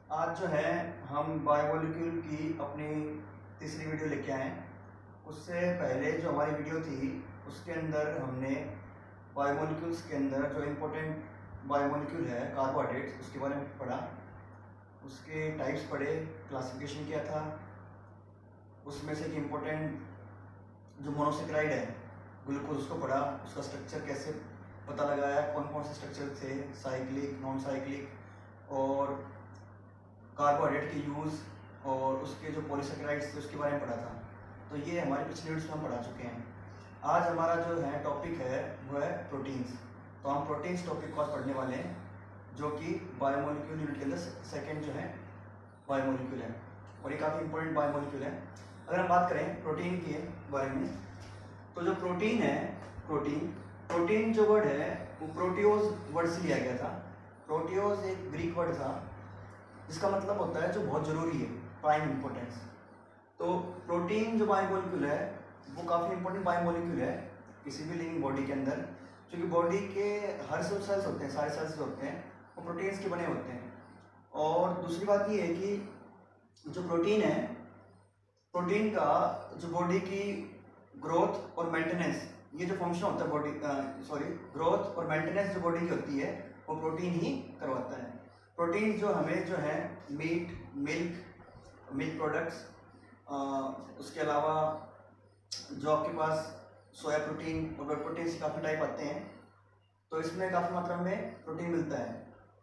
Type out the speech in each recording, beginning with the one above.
आज जो है हम बायोमोलिक्यूल की अपनी तीसरी वीडियो लेके आए हैं। उससे पहले जो हमारी वीडियो थी उसके अंदर हमने बायोमोलिक्यूल्स के अंदर जो इम्पोर्टेंट बायोमोलिक्यूल है कार्बोहाइड्रेट्स उसके बारे में पढ़ा, उसके टाइप्स पढ़े, क्लासिफिकेशन किया था। उसमें से एक इम्पोर्टेंट जो मोनोसेक्राइड है ग्लूकोज उसको पढ़ा, उसका स्ट्रक्चर कैसे पता लगाया, कौन कौन से स्ट्रक्चर थे, साइक्लिक, नॉन साइक्लिक, और कार्बोहाइड्रेट के यूज़ और उसके जो पॉलीसेकेराइड्स थे उसके बारे में पढ़ा था। तो ये हमारे पिछले वीडियोस में हम पढ़ा चुके हैं। आज हमारा जो है टॉपिक है वो है प्रोटीन्स। तो हम प्रोटीन्स टॉपिक को आज पढ़ने वाले हैं, जो कि बायोमोलिक्यूल यूनिट के अंदर सेकेंड जो है बायोमोलिक्यूल है, और ये काफ़ी इंपॉर्टेंट बायोमोलिक्यूल है। अगर हम बात करें प्रोटीन के बारे में, तो जो प्रोटीन है, प्रोटीन जो वर्ड है वो प्रोटियोज वर्ड से लिया गया था। प्रोटियोज एक ग्रीक वर्ड था जिसका मतलब होता है जो बहुत ज़रूरी है, प्राइम इम्पोर्टेंस। तो प्रोटीन जो बायोमोलिक्यूल है वो काफ़ी इंपॉर्टेंट बायोमोलिक्यूल है किसी भी लिविंग बॉडी के अंदर, क्योंकि बॉडी के हर जो सेल्स होते हैं, सारे सेल्स होते हैं वो प्रोटीन्स के बने होते हैं। और दूसरी बात ये है कि जो प्रोटीन है, प्रोटीन का जो बॉडी की ग्रोथ और मेंटेनेंस, ये जो फंक्शन होता है बॉडी ग्रोथ और मेंटेनेंस जो बॉडी की होती है वो प्रोटीन ही करवाता है। प्रोटीन जो हमें जो है मीट, मिल्क प्रोडक्ट्स, उसके अलावा जो आपके पास सोया प्रोटीन और ब्रेड प्रोटीन से काफ़ी टाइप आते हैं, तो इसमें काफ़ी मात्रा में प्रोटीन मिलता है,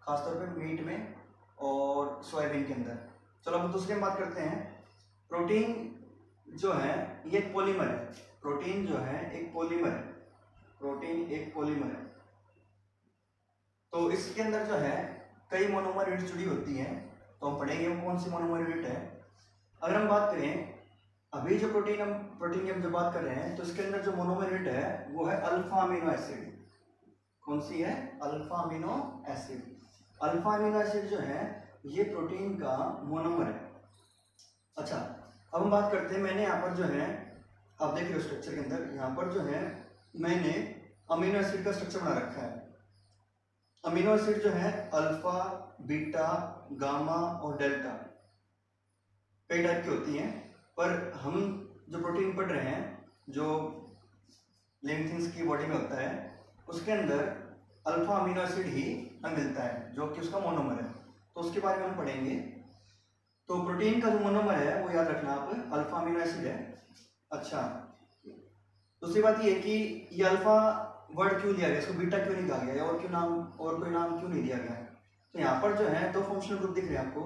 खासतौर पे मीट में और सोयाबीन के अंदर। चलो अब दूसरी बात करते हैं। प्रोटीन जो है ये एक पॉलीमर है। प्रोटीन जो है एक पॉलीमर है, प्रोटीन एक पॉलीमर है। तो इसके अंदर जो है कई मोनोमर यूनिट जुड़ी होती हैं, तो हम पढ़ेंगे वो कौन सी मोनोमर यूनिट है। अगर हम बात करें अभी जो प्रोटीन की हम जो बात कर रहे हैं, तो इसके अंदर जो मोनोमर यूनिट है वो है अल्फा अमीनो एसिड। कौन सी है? Alpha amino acid. Alpha amino acid जो है ये प्रोटीन का मोनोमर है। अच्छा, अब हम बात करते हैं, मैंने यहाँ पर जो है आप देख रहे हो स्ट्रक्चर के अंदर, यहाँ पर जो है मैंने अमीनो एसिड का स्ट्रक्चर बना रखा है। अमीनो एसिड जो है अल्फा, बीटा, गामा और डेल्टा कई टाइप की होती हैं, पर हम जो प्रोटीन पढ़ रहे हैं जो लिविंग थिंग्स की बॉडी में होता है उसके अंदर अल्फा अमीनो एसिड ही हमें मिलता है जो कि उसका मोनोमर है। तो उसके बारे में हम पढ़ेंगे। तो प्रोटीन का जो मोनोमर है वो याद रखना आप, अल्फा अमीनो एसिड है। अच्छा, दूसरी बात ये है कि ये अल्फा वर्ड क्यों लिया गया, इसको बीटा क्यों नहीं कहा गया, और कोई नाम क्यों नहीं दिया गया। तो यहाँ पर जो है दो फंक्शनल ग्रुप दिख रहे हैं आपको,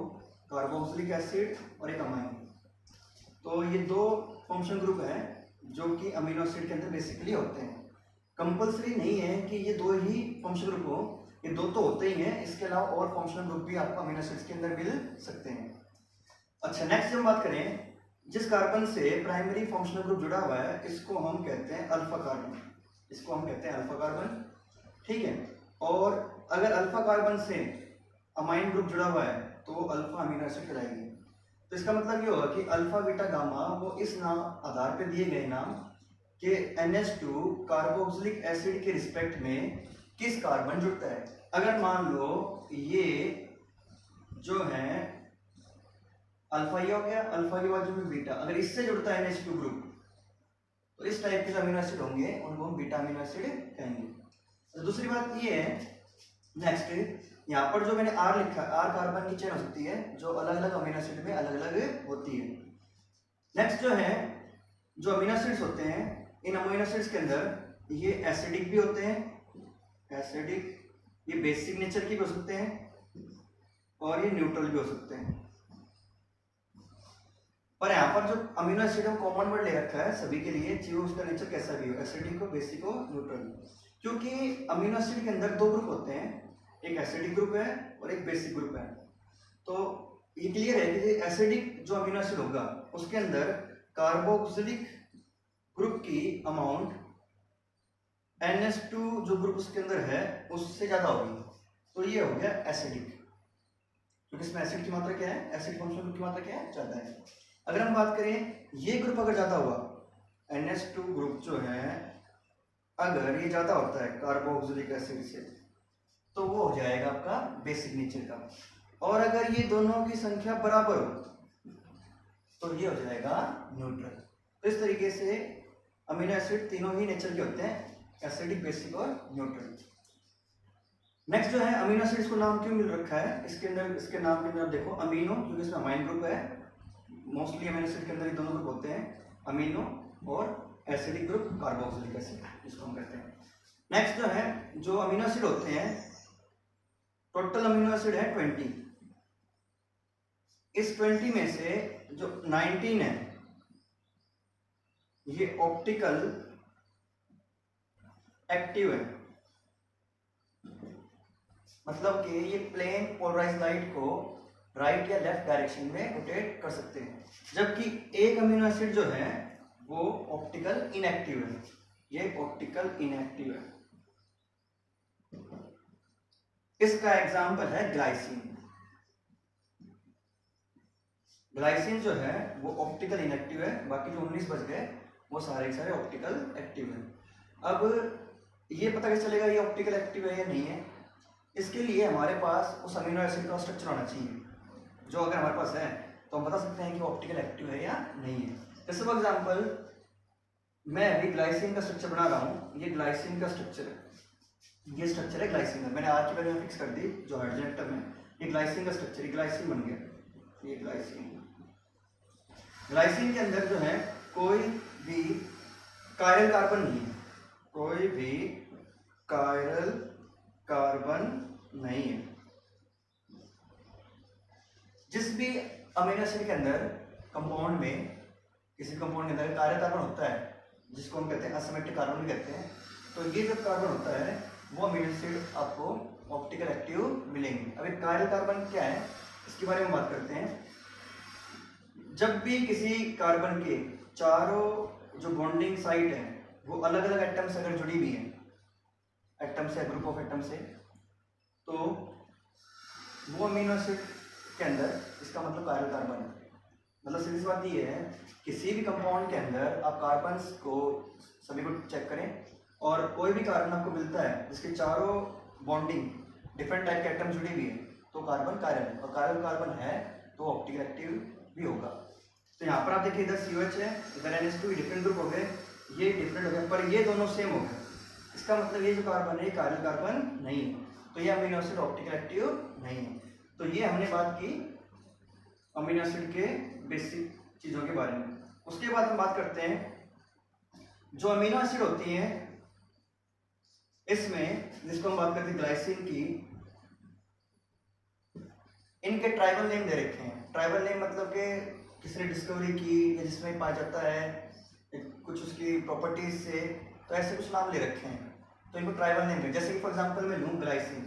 कार्बोक्सिलिक एसिड और एक अमाइन। तो ये दो फंक्शनल ग्रुप हैं जो कि अमीनो एसिड के अंदर बेसिकली होते हैं। कंपल्सरी नहीं है कि ये दो ही फंक्शनल ग्रुप हो, ये दो तो होते ही हैं, इसके अलावा और फंक्शनल ग्रुप भी आपको अमीनो एसिड्स के अंदर मिल सकते हैं। अच्छा, नेक्स्ट हम बात करें, जिस कार्बन से प्राइमरी फंक्शनल ग्रुप जुड़ा हुआ है इसको हम कहते हैं अल्फा कार्बन। इसको हम कहते हैं अल्फा कार्बन, ठीक है। और अगर अल्फा कार्बन से अमाइन ग्रुप जुड़ा हुआ है तो अल्फा अमीनो एसिड कहलाएगी। तो इसका मतलब ये होगा कि अल्फा, बीटा, गामा वो इस नाम आधार पे दिए गए नाम कि NH2 कार्बोक्सिलिक एसिड के रिस्पेक्ट में किस कार्बन जुड़ता है। अगर मान लो ये जो है अल्फा, ये हो गया, अल्फा के बाजू में बीटा, अगर इससे जुड़ता है NH2 ग्रुप तो इस टाइप के अमीनो एसिड होंगे, उनको हम बीटा अमीनो एसिड कहेंगे। तो दूसरी बात ये है, नेक्स्ट यहाँ पर जो मैंने R लिखा है, R कार्बन की चेन हो सकती है जो अलग अलग अमीनो एसिड में अलग अलग होती है। नेक्स्ट जो है जो अमीनो एसिड्स होते हैं, इन अमीनो एसिड्स के अंदर ये एसिडिक भी होते हैं, एसिडिक, ये बेसिक नेचर के भी हो सकते हैं और ये न्यूट्रल भी हो सकते हैं। पर यहाँ पर जो अमीनो एसिड है कॉमन वर्ड ले रखा है सभी के लिए, चाहे उसका नेचर कैसा भी हो, एसिडिक हो, बेसिक हो, न्यूट्रल। क्योंकि अमीनो एसिड के अंदर दो ग्रुप होते हैं, एक एसिडिक ग्रुप है और एक बेसिक ग्रुप है। तो ये क्लियर है कि एसिडिक जो अमीनो एसिड होगा उसके अंदर कार्बोक्सिलिक ग्रुप की अमाउंट NH2 जो ग्रुप उसके अंदर है उससे ज्यादा होगी, तो ये हो गया एसिडिक। क्योंकि इसमें एसिड की मात्रा क्या है, एसिड फंक्शनल ग्रुप की मात्रा क्या है, ज्यादा है। अगर हम बात करें ये ग्रुप अगर ज्यादा हुआ, NH2 ग्रुप जो है अगर ये ज्यादा होता है कार्बोक्सिलिक एसिड से, तो वो हो जाएगा आपका बेसिक नेचर का। और अगर ये दोनों की संख्या बराबर हो तो ये हो जाएगा न्यूट्रल। तो इस तरीके से अमीनो एसिड तीनों ही नेचर के होते हैं, एसिडिक, बेसिक और न्यूट्रल। नेक्स्ट जो है अमीनो एसिड्स को नाम क्यों मिल रखा है, इसके अंदर इसके नाम के अंदर देखो अमीनो, क्योंकि इसमें अमाइन ग्रुप है। मोस्टली अमीनो एसिड के अंदर ये दोनों ग्रुप होते हैं, अमीनो और एसिडिक ग्रुप कार्बोक्सिलिक एसिड, जिसको हम कहते हैं। नेक्स्ट जो है जो अमीनो एसिड होते हैं, टोटल अमीनो एसिड है 20। इस 20 में से जो 19 है ये ऑप्टिकल एक्टिव है, मतलब कि ये प्लेन पोलराइज्ड लाइट को राइट या लेफ्ट डायरेक्शन में रोटेट कर सकते हैं। जबकि एक अमीनो एसिड जो है वो ऑप्टिकल इनएक्टिव है, ये ऑप्टिकल इनएक्टिव है। इसका एग्जांपल है ग्लाइसिन। ग्लाइसिन जो है वो ऑप्टिकल इनएक्टिव है, बाकी जो 19 बच गए वो सारे ऑप्टिकल एक्टिव है। अब ये पता कैसे चलेगा ये ऑप्टिकल एक्टिव है या नहीं है, इसके लिए हमारे पास उस अमीनो एसिड का स्ट्रक्चर होना चाहिए, जो अगर हमारे पास है तो हम बता सकते हैं कि वो ऑप्टिकल एक्टिव है या नहीं है। जैसे फॉर एग्जांपल मैं अभी ग्लाइसिन का स्ट्रक्चर बना रहा हूँ, ये ग्लाइसिन का स्ट्रक्चर है, ये स्ट्रक्चर है ग्लाइसिन का, मैंने आज की वैल्यू फिक्स कर दी जो हाइड्रोजन एटम है, ये ग्लाइसिन का स्ट्रक्चर, ये ग्लाइसिन बन गया, ये ग्लाइसिन। ग्लाइसिन के अंदर जो है कोई भी कायरल कार्बन नहीं है, कोई भी कायरल कार्बन नहीं है। जिस भी अमीनो एसिड के अंदर कंपाउंड में, किसी कंपाउंड के अंदर कायरल कार्बन होता है, जिसको हम कहते हैं असिमेट्रिक कार्बन भी कहते हैं, तो ये जो कार्बन होता है वो अमीनो एसिड आपको ऑप्टिकल एक्टिव मिलेंगे। अब एक कायरल कार्बन क्या है इसके बारे में बात करते हैं। जब भी किसी कार्बन के चारों जो बॉन्डिंग साइट है वो अलग अलग एटम से अगर जुड़ी हुई है, एटम से, ग्रुप ऑफ एटम से, तो वो अमीनो एसिड के अंदर इसका मतलब कायरल कार्बन है। मतलब सीधी सी बात ये है, किसी भी कंपाउंड के अंदर आप कार्बन्स को सभी को चेक करें और कोई भी कार्बन आपको मिलता है जिसके चारों बॉन्डिंग डिफरेंट टाइप के एटम जुड़ी हुई है तो कार्बन कायरल है, और कायरल कार्बन है तो ऑप्टिकल एक्टिव भी होगा। तो यहाँ पर आप देखिए इधर COH है, इधर NH2, डिफरेंट ग्रुप हो गए, ये डिफरेंट हो गए, पर ये दोनों सेम हो गए। इसका मतलब ये जो कार्बन है कायरल कार्बन नहीं है, तो ये अमीनो एसिड ऑप्टिकल एक्टिव नहीं है। तो ये हमने बात की अमीनो एसिड के बेसिक चीज़ों के बारे में। उसके बाद हम बात करते हैं जो अमीनो एसिड होती हैं, इसमें जिसको हम बात करते हैं ग्लाइसिन की, इनके ट्राइबल नेम दे रखे हैं। ट्राइबल नेम मतलब कि किसी ने डिस्कवरी की या जिसमें पाया जाता है कुछ उसकी प्रॉपर्टीज से, तो ऐसे कुछ नाम ले रखे हैं, तो इनको ट्राइबल नेम है। जैसे कि फॉर एग्जांपल मैं लूँ ग्लाइसिन,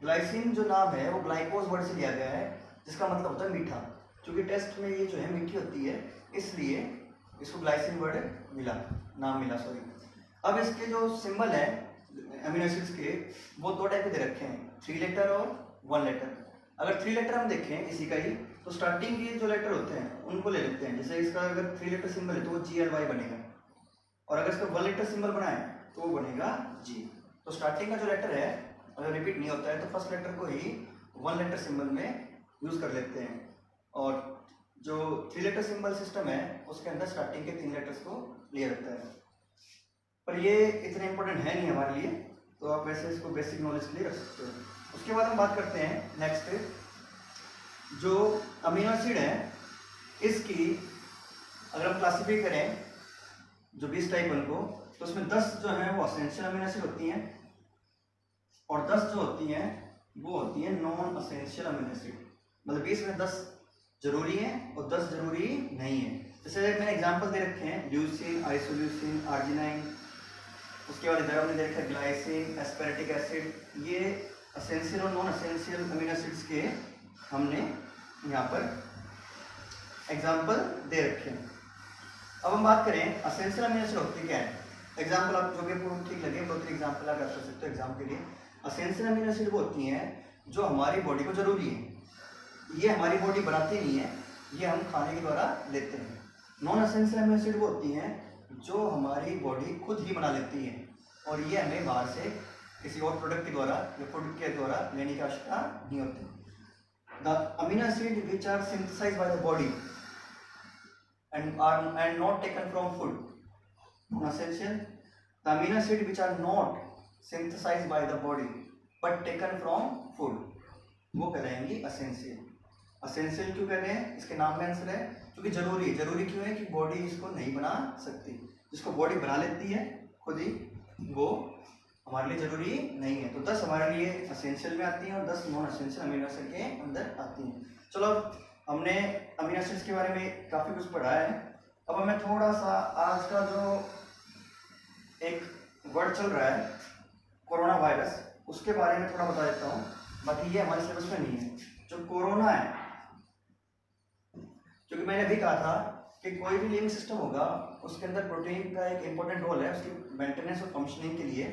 ग्लाइसिन जो नाम है वो ग्लाइकोज वर्ड से लिया गया है, जिसका मतलब होता है मीठा। क्योंकि टेस्ट में ये जो है मीठी होती है, इसलिए इसको ग्लाइसिन वर्ड मिला, नाम मिला, सॉरी। अब इसके जो सिंबल है अमीनो एसिड्स के, वो दो टाइप के दे रखे हैं, 3 लेटर और 1 लेटर। अगर 3 लेटर हम देखें इसी का ही, तो स्टार्टिंग के जो लेटर होते हैं उनको ले लेते हैं। जैसे इसका अगर 3 लेटर सिंबल है तो वो GLY बनेगा, और अगर इसका 1 लेटर सिंबल बनाए तो वो बनेगा G। तो स्टार्टिंग का जो लेटर है अगर रिपीट नहीं होता है तो फर्स्ट लेटर को ही 1 लेटर सिंबल में यूज कर लेते हैं, और जो 3 लेटर सिंबल सिस्टम है उसके अंदर स्टार्टिंग के 3 लेटर्स को लिया जाता है। पर ये इतने इंपॉर्टेंट है नहीं हमारे लिए, तो आप वैसे इसको बेसिक नॉलेज के लिए रख सकते हो। उसके बाद हम बात करते हैं नेक्स्ट, जो अमीनो एसिड है इसकी अगर हम क्लासिफाई करें जो 20 टाइप उनको, तो उसमें 10 जो है वो असेंशियल अमीनो एसिड होती हैं, और 10 जो होती हैं वो होती हैं नॉन असेंशियल अमीनो एसिड। मतलब 20 में 10 जरूरी हैं और 10 जरूरी नहीं है। जैसे मैंने एग्जांपल दे रखे हैं, ल्यूसीन, आइसोल्यूसिन, आर्जिनाइन, उसके बाद इधर हमने दे रखा है ग्लाइसिन, एस्पेरेटिक एसिड। ये असेंशियल और नॉन असेंशियल अमीनो एसिड्स के हमने यहाँ पर एग्जाम्पल दे रखे हैं। अब हम बात करें असेंशियल अमीनो एसिड होती क्या है। एग्जाम्पल आप जो भी आपको ठीक लगे 2-3 एग्जाम्पल आप कर सकते हो एग्जाम के लिए। असेंशियल अमीनो एसिड वो होती हैं जो हमारी बॉडी को जरूरी है, ये हमारी बॉडी बनाती नहीं है, ये हम खाने के द्वारा लेते हैं। नॉन असेंशियल अमीनो एसिड वो होती हैं जो हमारी बॉडी खुद ही बना लेती है, और ये हमें बाहर से किसी और प्रोडक्ट के द्वारा या फूड के द्वारा लेने की आवश्यकता नहीं होती। The amino acids which are synthesized by the body and not taken from food. Essential. The amino acids which are not synthesized by the body but taken from food, वो कहलाएंगी असेंशियल। असेंशियल क्यों कह रहे हैं, इसके नाम में answer है क्योंकि जरूरी। जरूरी क्यों है कि बॉडी इसको नहीं बना सकती, जिसको बॉडी बना लेती है खुद ही, वो हमारे लिए जरूरी नहीं है। तो 10 हमारे लिए असेंशियल में आती हैं और 10 नॉन असेंशियल अमीनो एसिड के अंदर आती हैं। चलो हमने अमीनो एसिड्स के बारे में काफ़ी कुछ पढ़ा है। अब मैं थोड़ा सा आज का जो एक वर्ड चल रहा है कोरोना वायरस, उसके बारे में थोड़ा बता देता हूँ। बाकी ये हमारे सिलेबस में नहीं है। जो कोरोना है, क्योंकि मैंने अभी कहा था कि कोई भी लिविंग सिस्टम होगा उसके अंदर प्रोटीन का एक इंपॉर्टेंट रोल है उसकी मेंटेनेंस और फंक्शनिंग के लिए,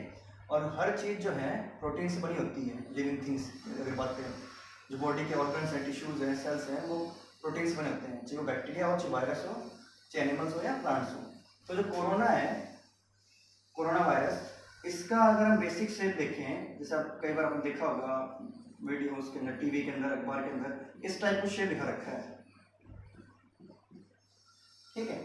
और हर चीज़ जो है प्रोटीन से बनी होती है। लिविंग थिंग्स अगर बात करें, जो बॉडी के ऑर्गन्स हैं, टिश्यूज हैं, सेल्स हैं, वो प्रोटीन से बने होते हैं, चाहे वो बैक्टीरिया हो, चाहे वायरस हो, चाहे एनिमल्स हो या प्लांट्स हो। तो जो कोरोना है, कोरोना वायरस, इसका अगर हम बेसिक शेप देखें, जैसे आप कई बार आपने देखा होगा वीडियोस के अंदर, टीवी के अंदर, अखबार के अंदर, इस टाइप का शेप दिखा रखा है, ठीक है।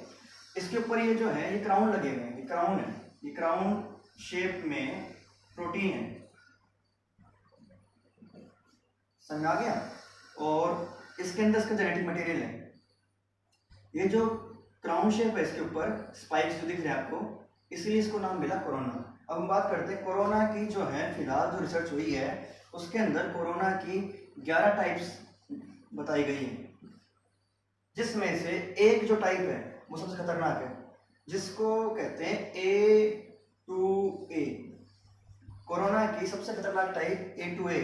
इसके ऊपर ये जो है ये क्राउन लगे हुए हैं, ये क्राउन है, ये क्राउन शेप में प्रोटीन है, समझ आ गया। और इसके अंदर इसका जेनेटिक मटेरियल है। ये जो क्राउन शेप है, इसके ऊपर स्पाइक्स जो दिख रहे हैं आपको, इसलिए इसको नाम मिला कोरोना। अब हम बात करते हैं कोरोना की। जो है फिलहाल जो रिसर्च हुई है उसके अंदर कोरोना की 11 टाइप्स बताई गई हैं, जिसमें से एक जो टाइप है वो सबसे खतरनाक है, जिसको कहते हैं A2A। कोरोना की सबसे खतरनाक टाइप A2A।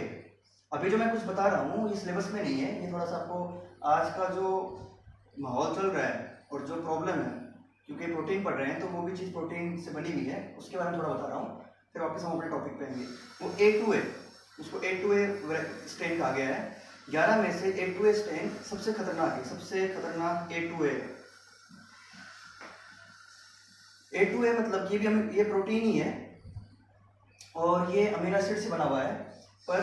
अभी जो मैं कुछ बता रहा हूँ ये सिलेबस में नहीं है, ये थोड़ा सा आपको आज का जो माहौल चल रहा है और जो प्रॉब्लम है, क्योंकि प्रोटीन पढ़ रहे हैं तो वो भी चीज़ प्रोटीन से बनी हुई है, उसके बारे में थोड़ा बता रहा हूँ, फिर वापस हम अपने टॉपिक पे आएंगे। वो A2A, उसको A2A स्ट्रेन कहा गया है। 11 में से A2A स्ट्रेन सबसे खतरनाक है, सबसे खतरनाक A2A। A2A मतलब ये प्रोटीन ही है और ये अमीनो एसिड से बना हुआ है, पर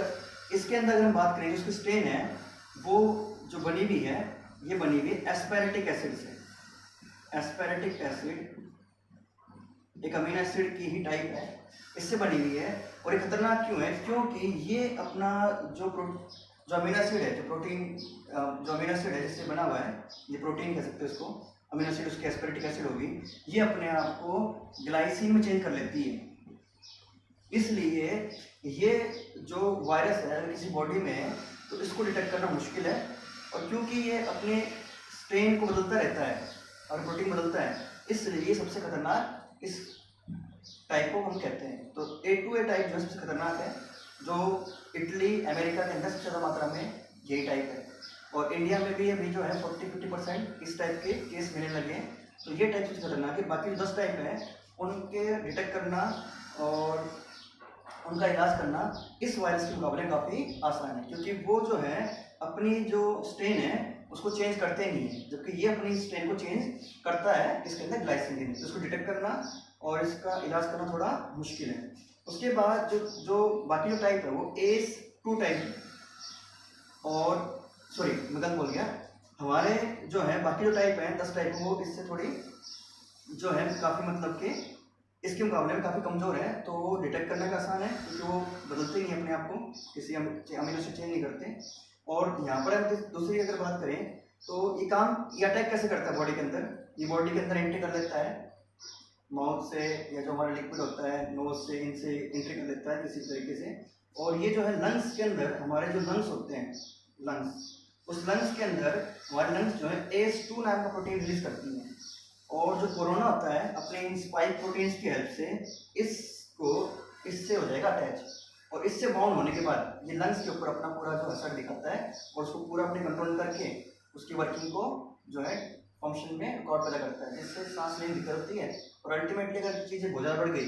इसके अंदर अगर हम बात करें, उसकी स्ट्रेन है वो जो बनी हुई है, ये बनी हुई एस्पेरेटिक एसिड से। एस्पेरेटिक एसिड एक अमीनो एसिड की ही टाइप है, इससे बनी हुई है। और ये खतरनाक क्यों है, क्योंकि ये अपना जो अमीनो एसिड है, जो प्रोटीन जो अमीनो एसिड है जिससे बना हुआ है, ये प्रोटीन कह सकते हैं उसको, अमीनो एसिड उसकी एस्पेरेटिक एसिड होगी, ये अपने आप को ग्लाइसिन में चेंज कर लेती है। इसलिए ये जो वायरस है अगर किसी बॉडी में है तो इसको डिटेक्ट करना मुश्किल है, और क्योंकि ये अपने स्ट्रेन को बदलता रहता है और प्रोटीन बदलता है, इसलिए ये सबसे खतरनाक इस टाइप को हम कहते हैं। तो A2A टाइप जो सबसे खतरनाक है, जो इटली अमेरिका के अंदर सबसे ज़्यादा मात्रा में यही टाइप है, और इंडिया में भी अभी जो है 40-50% इस टाइप के केस मिलने लगे हैं। तो ये टाइप सबसे खतरनाक है। बाकी जो 10 टाइप हैं उनके डिटेक्ट करना और उनका इलाज करना इस वायरस के मुकाबले काफ़ी आसान है, क्योंकि वो जो है अपनी जो स्ट्रेन है उसको चेंज करते नहीं है, जबकि ये अपनी स्ट्रेन को चेंज करता है इसके अंदर ग्लाइसिन के। तो इसको डिटेक्ट करना और इसका इलाज करना थोड़ा मुश्किल है। उसके बाद जो बाकी जो टाइप है वो ACE2 टाइप, और सॉरी मैं गलत बोल गया, हमारे जो है बाकी जो टाइप है 10 टाइप, वो इससे थोड़ी जो है काफ़ी मतलब कि इसके मुकाबले में काफ़ी कमज़ोर है। तो वो डिटेक्ट करने का आसान है क्योंकि वो बदलते नहीं अपने आप को, किसी अमीनो से चेंज नहीं करते। और यहाँ पर हम दूसरी अगर बात करें तो ये काम, ये अटैक कैसे करता है बॉडी के अंदर, ये बॉडी के अंदर एंट्री कर लेता है माउथ से, या जो हमारा लिक्विड होता है नोज से, इनसे एंट्री कर लेता है किसी तरीके से। और ये जो है लंग्स के अंदर, हमारे जो लंग्स होते हैं, लंग्स, उस लंग्स के अंदर हमारे लंग्स जो है ACE2 नाम का प्रोटीन रिलीज करती हैं, और जो कोरोना होता है अपने इन स्पाइक प्रोटीन्स की हेल्प से इससे हो जाएगा अटैच, और इससे बाउंड होने के बाद ये लंग्स के ऊपर अपना पूरा जो असर दिखाता है और उसको पूरा अपने कंट्रोल करके उसकी वर्किंग को जो है फंक्शन में रिकॉर्ड पैदा करता है, जिससे सांस लेने की दिक्कत होती है, और अल्टीमेटली अगर चीज़ें बहुत ज़्यादा बढ़ गई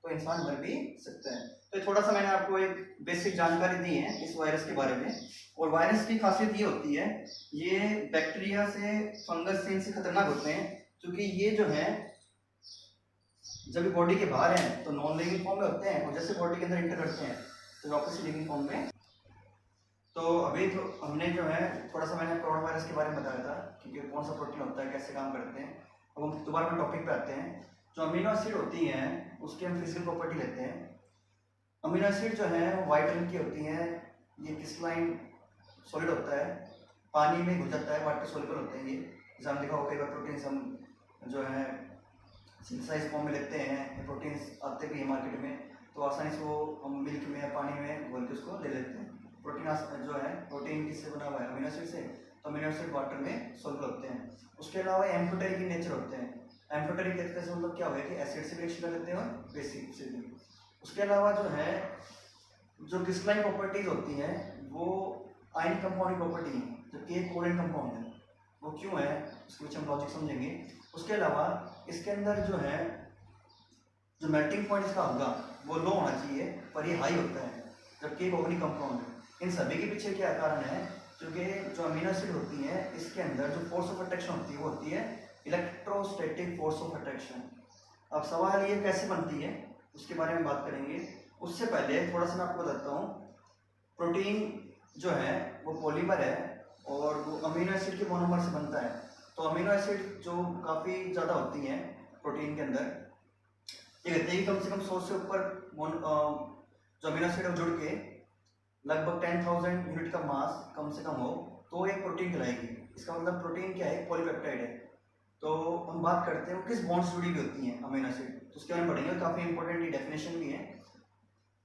तो इंसान मर भी सकता है। तो थोड़ा सा मैंने आपको एक बेसिक जानकारी दी है इस वायरस के बारे में। और वायरस की खासियत ये होती है, ये बैक्टीरिया से, फंगस से, इनसे खतरनाक होते हैं, क्योंकि ये जो है जब बॉडी के बाहर हैं तो नॉन लिविंग फॉर्म में होते हैं, और जैसे बॉडी के अंदर इंटर करते हैं तो वापस लिविंग फॉर्म में तो अभी तो हमने जो है थोड़ा सा मैंने कोरोना वायरस के बारे में बताया था कि कौन सा प्रोटीन होता है, कैसे काम करते हैं। अब हम दोबारा में टॉपिक पे आते हैं। जो अमीनो एसिड होती हैं उसकी हम फिजिकल प्रॉपर्टी लेते हैं। अमीनो एसिड जो है वो वाइट रंग की होती हैं। ये क्रिस्टलाइन सॉलिड होता है, पानी में घुल जाता है, वाटर सॉल्युबल होते हैं। ये जैसे हम देखा होगा कई बार प्रोटीन्स हम जो है सिंथेसाइज फॉर्म में लेते हैं, ये प्रोटीन्स आते भी हैं मार्केट में, तो आसानी से वो हम मिल्क में या पानी में घोल के उसको ले लेते हैं। प्रोटीन जो है प्रोटीन किससे बना हुआ है? अमीनो एसिड से। तो अमीनो एसिड वाटर में सॉल्युबल होते हैं। उसके अलावा एम्फोटेरिक इन नेचर होते हैं। एम्फोटेरिक कहते हैं मतलब क्या हुआ कि एसिड से भी रिएक्शन कर लेते हैं और बेसिक से भी। उसके अलावा जो है जो क्रिस्टलाइन प्रॉपर्टीज होती हैं वो आयनिक कंपाउंड की प्रॉपर्टी है, जबकि एक कोवेलेंट कंपाउंड है। वो क्यों है उसके पीछे हम लॉजिक समझेंगे। उसके अलावा इसके अंदर जो है जो मेल्टिंग पॉइंट इसका होगा वो लो होना चाहिए, पर ये हाई होता है, जबकि एक ऑर्गेनिक कंपाउंड है। इन सभी के पीछे क्या कारण है? क्योंकि जो अमीनो एसिड होती है इसके अंदर जो फोर्स ऑफ अट्रैक्शन होती है वो होती है इलेक्ट्रोस्टैटिक फोर्स ऑफ अट्रैक्शन। अब सवाल ये कैसे बनती है उसके बारे में बात करेंगे। उससे पहले थोड़ा सा मैं आपको बताता हूँ। प्रोटीन जो है वो पॉलीमर है और वो अमीनो एसिड के मोनोमर से बनता है। तो अमीनो एसिड जो काफ़ी ज़्यादा होती हैं प्रोटीन के अंदर, ये कहते हैं कि कम से कम 100 से ऊपर जो अमीनो एसिड है जुड़ के लगभग 10,000 यूनिट का मास कम से कम हो तो एक प्रोटीन कहलाएगी। इसका मतलब प्रोटीन क्या है? पॉलीपेप्टाइड है। तो हम बात करते हैं किस बॉन्ड से जुड़ी हुई होती हैं अमीनो एसिड, तो उसके बारे में पढ़ेंगे। काफ़ी इंपॉर्टेंट ये डेफिनेशन भी है।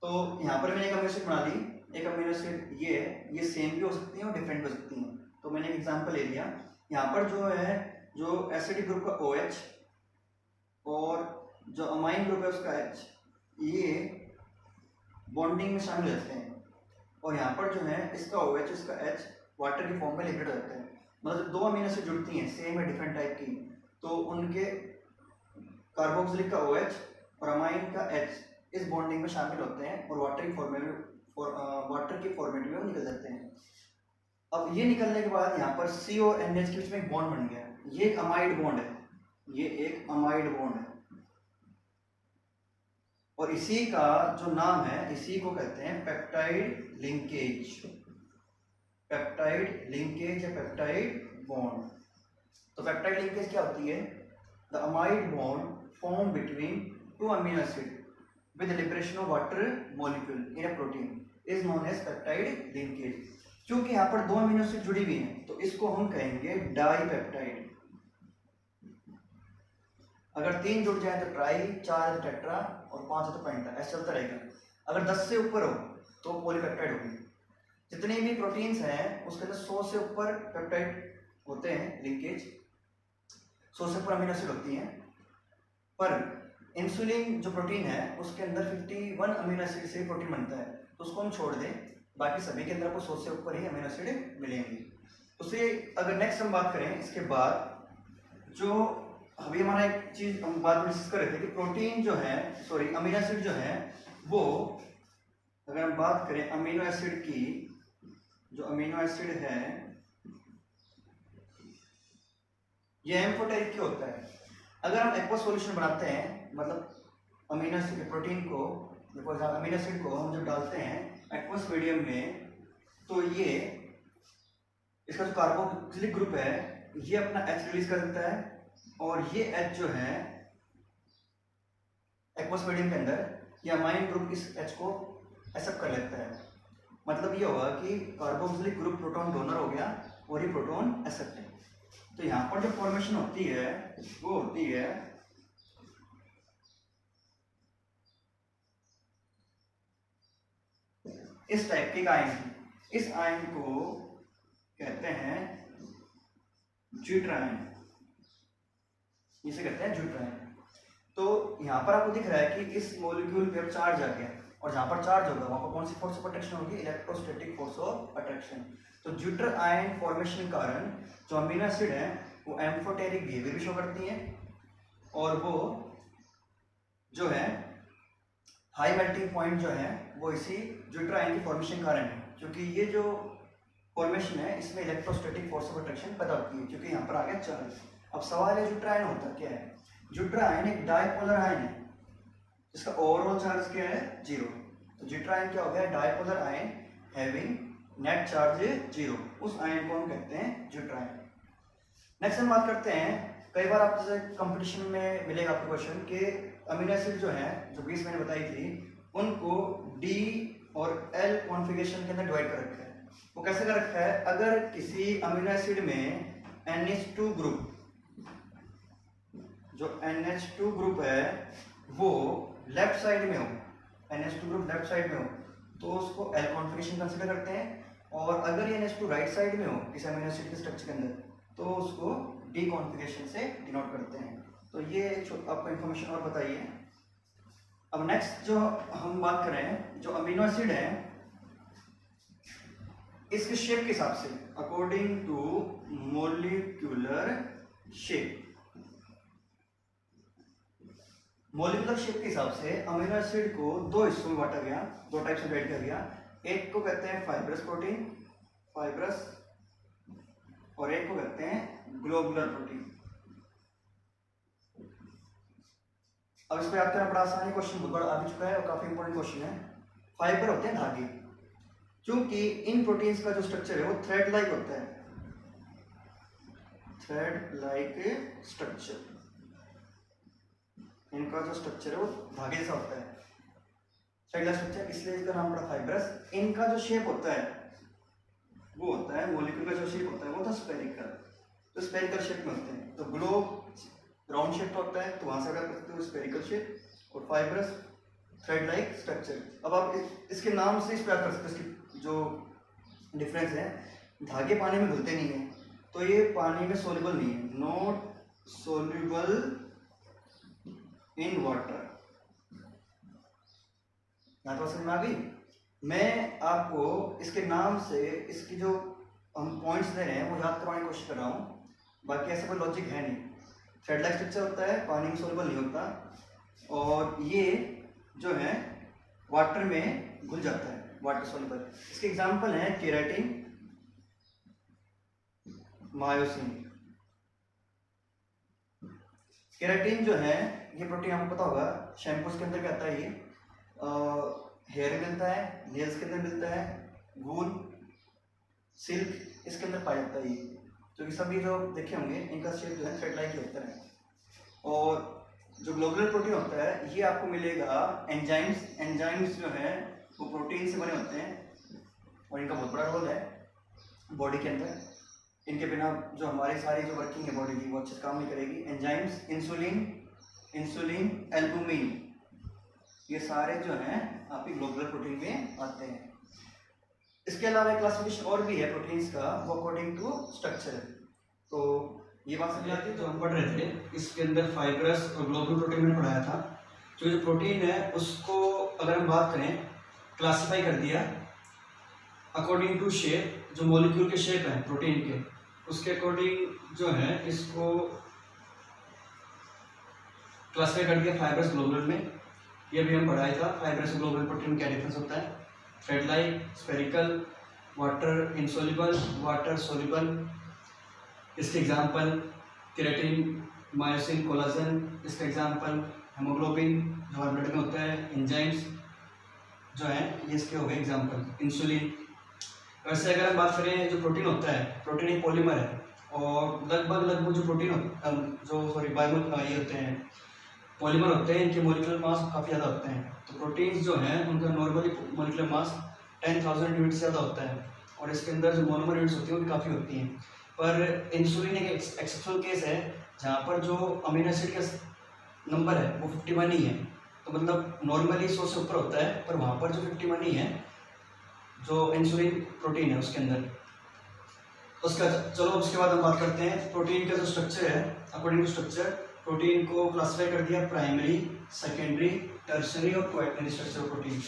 तो यहाँ पर मैंने एक अमीनो एसिड बना ली। एक अमीनो एसिड ये है, ये सेम भी हो सकती है और डिफरेंट भी हो सकती हैं। तो मैंने एक एग्जाम्पल ले लिया। यहाँ पर जो है जो एसिडिक ग्रुप का OH और जो अमाइन ग्रुप है उसका H, ये बॉन्डिंग में शामिल रहते हैं। और यहाँ पर जो है इसका OH इसका H वाटर की फॉर्म में लिक्विड रहता है। मतलब दो अमीनो एसिड जुड़ती हैं सेम है डिफरेंट टाइप की, तो उनके कार्बोक्सिलिक का OH और अमाइन का H इस बॉन्डिंग में शामिल होते हैं और वाटर की फॉर्मेट में वो निकल जाते हैं। अब ये निकलने के बाद यहाँ पर C और NH के बीच में एक बॉन्ड बन गया। ये एक अमाइड बॉन्ड है, ये एक अमाइड बॉन्ड है। और इसी का जो नाम है, इसी को कहते हैं पेप्टाइड लिंकेज। पेप्टाइड लिंकेज या पेप्टाइड बॉन्ड। तो पेप्टाइड लिंकेज क्या होती है? The amide bond form between two amino acid with liberation of water molecule in a protein is known as peptide linkage. क्योंकि यहाँ पर दो अमीनो एसिड जुड़ी हुई हैं तो इसको हम कहेंगे डाईपेप्टाइड। अगर 3 जुड़ जाए तो ट्राई, 4 है तो टेट्रा और 5 है तो पेंटा, ऐसा चलता रहेगा। अगर 10 से ऊपर हो तो पॉलीपेप्टाइड होगी। जितने भी प्रोटीन्स हैं उसके अंदर 100 से ऊपर पेप्टाइड होते हैं लिंकेज, 100 से ऊपर अमीनो एसिड होती हैं। पर इंसुलिन जो प्रोटीन है उसके अंदर 51 अमीनो एसिड से प्रोटीन बनता है, तो उसको हम छोड़ दें, बाकी सभी के अंदर आपको 100 से ऊपर ही अमीनो एसिड मिलेंगे। उससे अगर नेक्स्ट हम बात करें इसके बाद, जो अभी हमारा एक चीज हम बात में डिस्कस कर रहे थे कि प्रोटीन जो है अमीनो एसिड जो है वो, अगर हम बात करें अमीनो एसिड की, जो अमीनो एसिड है ये एम्फोटेरिक क्यों होता है? अगर हम एक्वस सॉल्यूशन बनाते हैं, मतलब अमीनो एसिड प्रोटीन को, अमीनो एसिड को हम जब डालते हैं एक्वस मीडियम में, तो ये इसका जो कार्बोक्सिलिक ग्रुप है ये अपना H रिलीज कर देता है और ये H जो है एक्वस मीडियम के अंदर ये अमाइन ग्रुप इस H को एक्सेप्ट कर लेता है। मतलब ये होगा कि कार्बोक्सिलिक ग्रुप प्रोटॉन डोनर हो गया और ये प्रोटॉन एक्सेप्टर। तो यहाँ पर जो फॉर्मेशन होती है वो होती है इस टाइप के आयन की। इस आयन को कहते हैं ज्यूट्रायन, इसे कहते हैं ज्यूट्रायन। तो यहाँ पर आपको दिख रहा है कि इस मॉलिक्यूल पे चार्ज आ गया और जहाँ पर चार्ज होगा वहाँ पर कौन सी फोर्स ऑफ अट्रैक्शन होगी? Electrostatic force of attraction. तो ज्यूटर आयन फॉर्मेशन के कारण जो अमीनो एसिड है वो एम्फोटेरिक बिहेवियर भी शो करती हैं और वो जो है हाई मेल्टिंग पॉइंट जो है वो इसी ज्यूटर आयन की फॉर्मेशन के कारण है, क्योंकि ये जो फॉर्मेशन है इसमें इलेक्ट्रोस्टैटिक फोर्स ऑफ अट्रैक्शन पैदा होती है, क्योंकि यहाँ पर आ गया चार्ज। अब सवाल है ज्यूटर आयन होता क्या है? ज्यूटर आयन एक डायपोलर आयन है जिसका ओवरऑल चार्ज क्या है? 0। तो ज्यूटर आयन क्या हो गया? Dipolar ion having net charge 0, उस आयन को हम कहते हैं ड्यूट्राइन। नेक्स्ट हम बात करते हैं, कई बार आप जैसे कंपटीशन में मिलेगा आपको क्वेश्चन कि अमीनो एसिड जो है, जो 20 मैंने बताई थी, उनको डी और एल कॉन्फ़िगरेशन के अंदर डिवाइड कर रखा है। वो कैसे कर रखा है, अगर किसी अमीनो एसिड में NH2 ग्रुप, जो NH2 ग्रुप है वो लेफ्ट साइड में हो, NH2 ग्रुप लेफ्ट साइड में हो, तो उसको एल कॉन्फ़िगरेशन कंसीडर करते हैं। और अगर ये NH2 राइट साइड में हो किसी अमीनो एसिड के स्ट्रक्चर के अंदर, तो उसको डी कॉन्फ़िगरेशन से डिनोट करते हैं। तो ये आपको इन्फॉर्मेशन और बताइए। अब नेक्स्ट जो हम बात कर रहे हैं, जो अमीनो एसिड है इसके शेप के हिसाब से, according to molecular shape, molecular shape के हिसाब से अमीनो एसिड को दो हिस्सों में बांटा गया, दो टाइप से डिवाइड किया गया। एक को कहते हैं फाइब्रस प्रोटीन, फाइब्रस, और एक को कहते हैं ग्लोबुलर प्रोटीन। अब इसको याद करना बड़ा आसान है, क्वेश्चन बहुत बड़ा आ भी चुका है और काफी इंपॉर्टेंट क्वेश्चन है। फाइबर होते हैं धागे, क्योंकि इन प्रोटीन्स का जो स्ट्रक्चर है वो थ्रेड लाइक होता है, थ्रेड लाइक स्ट्रक्चर, इनका जो स्ट्रक्चर है वो धागे जैसा होता है, थ्रेड लाइक स्ट्रक्चर, इसलिए इसका नाम पड़ा फाइब्रस। इनका जो शेप होता है वो होता है, मॉलिक्यूल का जो शेप होता है वो होता है स्फेरिकल, तो स्फेरिकल शेप में होते हैं। तो ग्लोब राउंड शेप होता है, तो वहां से अगर करते हो स्फेरिकल शेप, और फाइब्रस थ्रेड लाइक स्ट्रक्चर। अब आप इसके नाम से इस पर कर सकते हो, इसकी जो डिफरेंस है, धागे पानी में घुलते नहीं है, तो ये पानी में सोल्यूबल नहीं है, नॉट सोल्यूबल इन वाटर। यहाँ तो समझ में आ गई। मैं आपको इसके नाम से इसकी जो हम पॉइंट्स दे रहे हैं वो याद करवाने की कोशिश कर रहा हूँ, बाकी ऐसा कोई लॉजिक है नहीं। थ्रेड लाइक स्ट्रक्चर होता है, पानी में सोल्यूबल नहीं होता, और ये जो है वाटर में घुल जाता है, वाटर सोल्यूबल। इसके एग्जांपल हैं केराटिन, मायोसिन। केराटिन जो है ये प्रोटीन आपको पता होगा, शैम्पूज के अंदर भी आता है, ये हेयर में मिलता है, नेल्स के अंदर मिलता है, वूल, सिल्क इसके अंदर पाया जाता है ये। तो ये सभी जो देखे होंगे इनका शेप जो है थ्रेड लाइक होता है। और जो ग्लोबुलर प्रोटीन होता है ये आपको मिलेगा एंजाइम्स, एंजाइम्स जो है वो प्रोटीन से बने होते हैं और इनका बहुत बड़ा रोल है बॉडी के अंदर। इनके बिना जो हमारी सारी जो वर्किंग है बॉडी की वो अच्छे से काम नहीं करेगी। एंजाइम्स, इंसुलिन, एल्बुमिन, ये सारे जो हैं आपके ग्लोबुलर प्रोटीन में आते हैं। इसके अलावा एक क्लासिफिकेशन और भी है प्रोटीन्स का, वो अकॉर्डिंग टू स्ट्रक्चर। तो ये बात समझ आती है जो हम पढ़ रहे थे, इसके अंदर फाइब्रस और ग्लोबुलर प्रोटीन मैंने पढ़ाया था। जो प्रोटीन है उसको अगर हम बात करें, क्लासीफाई कर दिया अकॉर्डिंग टू शेप, जो मॉलिक्यूल के शेप है प्रोटीन के, उसके अकॉर्डिंग जो है इसको क्लासीफाई कर दिया फाइब्रस ग्लोबुलर में। ये भी हम पढ़ाया था, फाइब्रस और ग्लोबुलर प्रोटीन में क्या डिफरेंस होता है, thread like, spherical, water insoluble, water soluble. इसके एग्जांपल केराटिन, मायोसिन, कोलाजन। इसका एग्जांपल हेमोग्लोबिन जो हमारे ब्लड में होता है, एंजाइम्स जो है ये इसके हो गए एग्जांपल, इंसुलिन। वैसे अगर हम बात करें जो प्रोटीन होता है, प्रोटीन एक पॉलीमर है और लगभग जो प्रोटीन ये होते हैं पॉलीमर होते हैं, इनके मॉलिक्यूलर मास काफ़ी ज़्यादा होते हैं। तो प्रोटीन्स जो हैं उनका नॉर्मली मॉलिक्यूलर मास 10,000 यूनिट से ज़्यादा होता है, और इसके अंदर जो मोनोमर यूनिट्स होती हैं वो भी काफ़ी होती हैं। पर इंसुलिन एक एक्सेप्शनल केस है जहाँ पर जो अमीनो एसिड का नंबर है वो 51 ही है। तो मतलब नॉर्मली 100 से ऊपर होता है, पर वहाँ पर जो 51 ही है जो इंसुलिन प्रोटीन है उसके अंदर। उसका चलो उसके बाद हम बात करते हैं प्रोटीन का जो स्ट्रक्चर है। अकॉर्डिंग टू स्ट्रक्चर प्रोटीन को क्लासिफाई कर दिया प्राइमरी, सेकेंडरी, टर्शरी और क्वाटरनरी स्ट्रक्चर ऑफ प्रोटीन।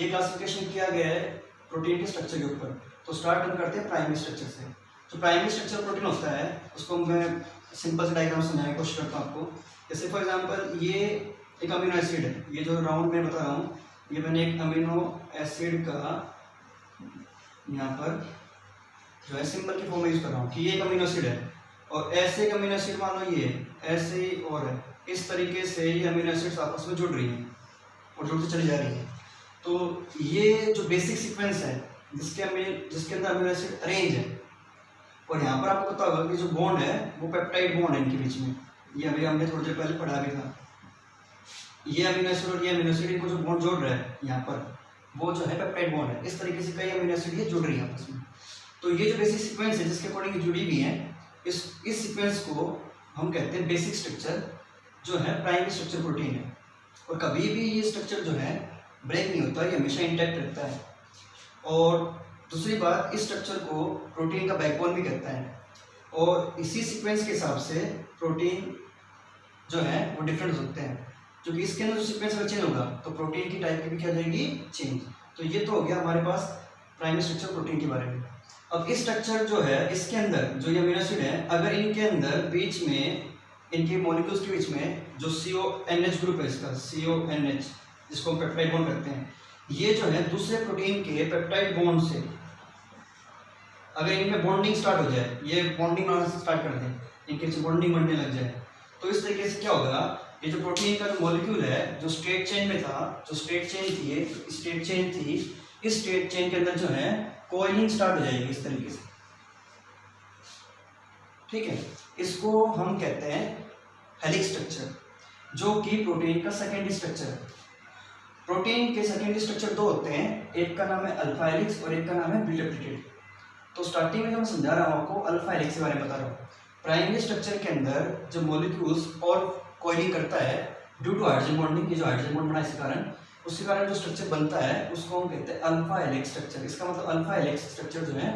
ये क्लासिफिकेशन किया गया है प्रोटीन के स्ट्रक्चर के ऊपर। तो स्टार्ट हम करते हैं प्राइमरी स्ट्रक्चर से। जो प्राइमरी स्ट्रक्चर प्रोटीन होता है उसको मैं सिंपल से डायग्राम समझाने की कोशिश करता हूँ आपको। जैसे फॉर एग्जांपल ये एक अमीनो एसिड है, ये जो राउंड में बता रहा हूँ ये मैंने एक अमीनो एसिड का यहाँ पर जो है सिंबल की फॉर्म में यूज कर रहा हूँ कि ये एक अमीनो एसिड है, और ऐसे एक अमीनो एसिड मान लो ये ऐसे ही और है। इस तरीके से ये अमीनो एसिड्स आपस में जुड़ रही हैं और जुड़ती चली जा रही हैं। तो ये जो बेसिक सीक्वेंस है जिसके अंदर अमीनो एसिड अरेंज है। और यहाँ पर आपको पता होगा कि जो बॉन्ड है वो पेप्टाइड बॉन्ड है इनके बीच में। ये अभी हमने थोड़ी देर पहले पढ़ा भी था। ये अमीनो एसिड और ये अमीनो एसिड इनको जो बॉन्ड जोड़ रहा है यहाँ पर, वो जो है पेप्टाइड बॉन्ड है। इस तरीके से कई अमीनो एसिड ये जुड़ रही है आपस में। तो ये जो बेसिक सीक्वेंस है जिसके अकॉर्डिंग जुड़ी हुई है, इस सीक्वेंस को हम कहते हैं बेसिक स्ट्रक्चर, जो है प्राइमरी स्ट्रक्चर प्रोटीन है। और कभी भी ये स्ट्रक्चर जो है ब्रेक नहीं होता, ये हमेशा इंटैक्ट रहता है। और दूसरी बात, इस स्ट्रक्चर को प्रोटीन का बैकबोन भी कहता है। और इसी सीक्वेंस के हिसाब से प्रोटीन जो है वो डिफरेंट होते हैं, क्योंकि इसके अंदर जो सीक्वेंस अगर चेंज होगा तो प्रोटीन की टाइप की भी क्या जाएगी, चेंज। तो ये तो हो गया हमारे पास प्राइमरी स्ट्रक्चर प्रोटीन के बारे में। अब इस स्ट्रक्चर जो है इसके अंदर जो ये अमीनो एसिड है, अगर इनके अंदर बीच में इनके मॉलिक्यूल्स के बीच में जो CONH ग्रुप है, इसका CONH जिसको हम पेप्टाइड बॉन्ड कहते हैं, ये जो है दूसरे प्रोटीन के पेप्टाइड बॉन्ड से अगर इनमें बॉन्डिंग स्टार्ट हो जाए, ये बॉन्डिंग बनाना से स्टार्ट कर दें, इनके से बॉन्डिंग बनने लग जाए, तो इस तरीके से क्या होगा, ये जो प्रोटीन का जो मॉलिक्यूल है जो स्ट्रेट चेन में था, जो स्ट्रेट चेन थी, स्ट्रेट चेन थी, इस स्ट्रेट चेन के अंदर जो है कॉइलिंग स्टार्ट हो जाएगी इस तरीके से। ठीक है, इसको हम कहते हैं हेलिक्स स्ट्रक्चर, जो कि प्रोटीन का सेकेंडरी स्ट्रक्चर है। प्रोटीन के सेकेंडरी स्ट्रक्चर दो होते हैं, एक का नाम है अल्फा हेलिक्स और एक का नाम है बीटा प्लेटेड। तो स्टार्टिंग में जो मैं समझा रहा हूँ आपको अल्फा हेलिक्स के बारे में बता रहा हूँ। प्राइमरी स्ट्रक्चर के अंदर जो मॉलिक्यूल्स और कॉइलिंग करता है ड्यू टू हाइड्रोजन बॉन्डिंग, की जो हाइड्रोजन बॉन्ड बना उसके कारण जो स्ट्रक्चर बनता है उसको हम कहते हैं अल्फा हेलिक्स स्ट्रक्चर। इसका मतलब अल्फा हेलिक्स स्ट्रक्चर जो है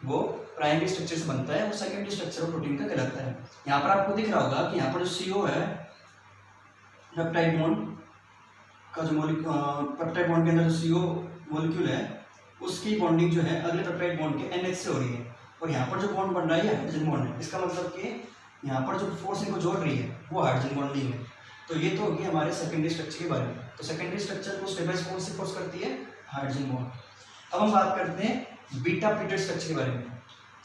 वो प्राइमरी स्ट्रक्चर से बनता है, वो सेकेंडरी स्ट्रक्चर ऑफ प्रोटीन का कहलाता है। यहाँ पर आपको दिख रहा होगा कि यहाँ पर जो CO है, पेप्टाइड बॉन्ड का जो पेप्टाइड बॉन्ड के अंदर जो CO मॉलिक्यूल है उसकी बॉन्डिंग जो है अगले पेप्टाइड बॉन्ड के NH से हो रही है। और यहाँ पर जो बॉन्ड बन रहा है ये हाइड्रोजन बॉन्ड है। इसका मतलब कि यहाँ पर जो फोर्स इनको जोड़ रही है वो हाइड्रोजन बॉन्डिंग है। तो ये तो होगी हमारे सेकेंडरी स्ट्रक्चर के बारे में। तो सेकेंडरी स्ट्रक्चर को स्टेबलाइज कौन सी फोर्स करती है, हाइड्रोजन बॉन्ड। अब हम बात करते हैं बीटा प्लेटेड स्ट्रक्चर के बारे में।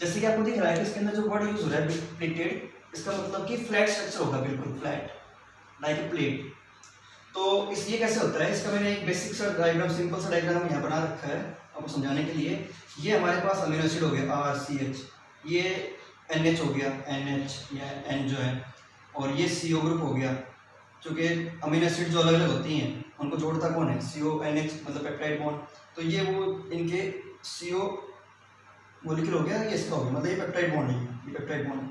जैसे कि आपको दिख रहा है कि इसके अंदर जो वर्ड यूज हो रहा है प्लेटेड, इसका मतलब कि फ्लैट स्ट्रक्चर होगा, बिल्कुल फ्लैट लाइक ए प्लेट। तो इसलिए कैसे होता है, इसका मैंने एक बेसिक सा डायग्राम, सिंपल सा डायग्राम यहाँ बना रखा है आपको समझाने के लिए। ये हमारे पास अमीनो एसिड हो गया RCH, ये NH हो गया NH या N जो है, और ये CO ग्रुप हो गया। क्योंकि अमीनो एसिड जो अलग अलग होती हैं उनको जोड़ता कौन है, CONH मतलब पेप्टाइड बॉन्ड। तो ये वो इनके CO मॉलिक्यूल हो गया, ये इसका हो गया, मतलब ये पेप्टाइड बॉन्ड है, ये पेप्टाइड बॉन्ड।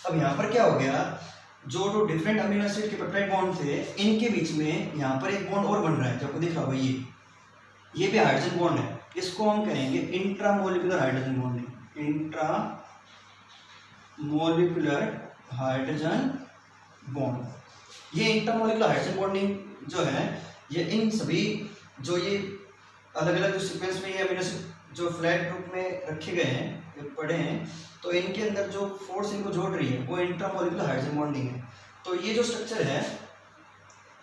अब यहाँ पर क्या हो गया, जो डिफरेंट अमीनो एसिड के पेप्टाइड बॉन्ड थे इनके बीच में यहाँ पर एक बॉन्ड और बन रहा है, जो आपको दिख रहा होगा ये भी हाइड्रोजन बॉन्ड है। इसको हम कहेंगे intramolecular hydrogen bonding, intramolecular hydrogen bond. ये इंटरमोलिकुलर हाइड्रोजन बॉन्डिंग जो है ये इन सभी जो ये अलग अलग जो सीक्वेंस में ये अमीनो एसिड जो फ्लैट ग्रुप में रखे गए हैं, ये पड़े हैं, तो इनके अंदर जो फोर्स इनको जोड़ रही है वो इंटरमोलिकुलर हाइड्रोजन बॉन्डिंग है। तो ये जो स्ट्रक्चर है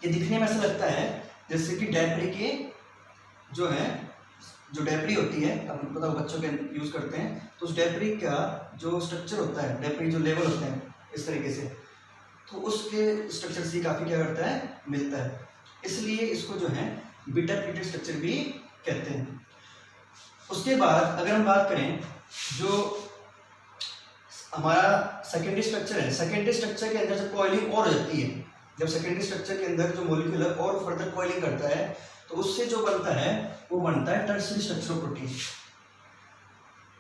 ये दिखने में ऐसा लगता है जैसे कि डेब्री के जो है, जो डेब्री होती है आपको पता होगा बच्चों के यूज करते हैं, तो उस डेब्री का जो स्ट्रक्चर होता है, डेब्री जो लेवल होते हैं इस तरीके से, तो उसके स्ट्रक्चर से काफ़ी क्या करता है, मिलता है। इसलिए इसको जो है बीटा प्लेटेड स्ट्रक्चर भी कहते हैं। उसके बाद अगर हम बात करें जो हमारा सेकेंडरी स्ट्रक्चर है, सेकेंडरी स्ट्रक्चर के अंदर जब कॉइलिंग और हो जाती है, जब सेकेंडरी स्ट्रक्चर के अंदर जो मॉलिक्यूल है और फर्दर कॉइलिंग करता है, तो उससे जो बनता है वो बनता है टर्शियरी स्ट्रक्चर ऑफ प्रोटीन।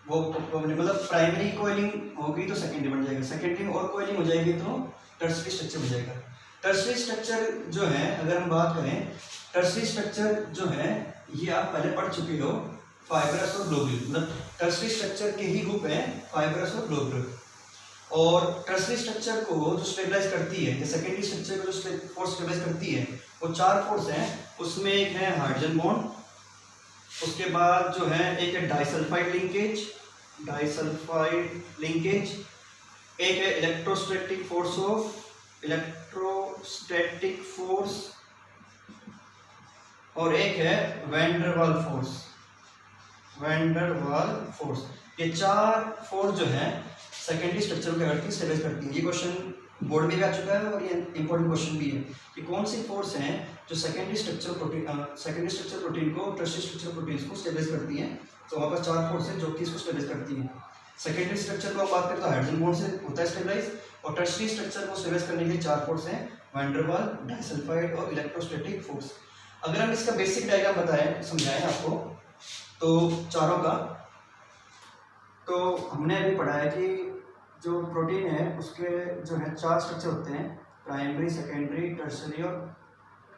वो मतलब प्राइमरी कॉइलिंग होगी तो सेकेंडरी बन जाएगा, सेकेंडरी और कॉइलिंग हो जाएगी तो टर्शियरी स्ट्रक्चर हो जाएगा। टर्शियरी स्ट्रक्चर जो है अगर हम बात करें, टर्शियरी स्ट्रक्चर जो है ये आप पहले पढ़ चुके हो, फाइब्रस और ग्लोब्यूल, मतलब टर्शियरी स्ट्रक्चर के ही ग्रुप है फाइब्रस और ग्लोब्यूल। और टर्शियरी स्ट्रक्चर को जो स्टेबलाइज करती है, सेकेंडरी स्ट्रक्चर को जो फोर्स स्टेबलाइज करती है वो 4 फोर्स हैं। उसमें एक है हाइड्रोजन बॉन्ड, उसके बाद जो है एक है डाइसल्फाइड लिंकेज, डाइसल्फाइड लिंकेज, एक है electrostatic force of electrostatic force, और एक है वैंडरवाल फोर्स, वैंडरवाल फोर्स। ये 4 फोर्स जो है सेकेंडरी स्ट्रक्चर को क्या करती है, स्टेबलाइज करती है। ये क्वेश्चन बोर्ड में भी आ चुका है और ये इंपॉर्टेंट क्वेश्चन भी है कि कौन सी फोर्स हैं जो सेकेंडरी स्ट्रक्चर प्रोटीन को टर्शियरी स्ट्रक्चर प्रोटीन को स्टेबलाइज करती हैं तो हमारे पास 4 फोर्स है जो कि इसको स्टेबलाइज करती है। सेकेंडरी स्ट्रक्चर को हम बात करें तो हाइड्रोजन बॉन्ड से होता है स्टेबलाइज, और टर्शियरी स्ट्रक्चर को स्टेबलाइज करने के लिए 4 फोर्स हैं, वैन डर वाल, डाइसल्फाइड और इलेक्ट्रोस्टैटिक फोर्स। अगर हम इसका बेसिक डायग्राम बताएं समझाएं आपको तो चारों का, तो हमने अभी पढ़ा है कि जो प्रोटीन है उसके जो है 4 स्ट्रक्चर होते हैं, प्राइमरी, सेकेंडरी, टर्शियरी और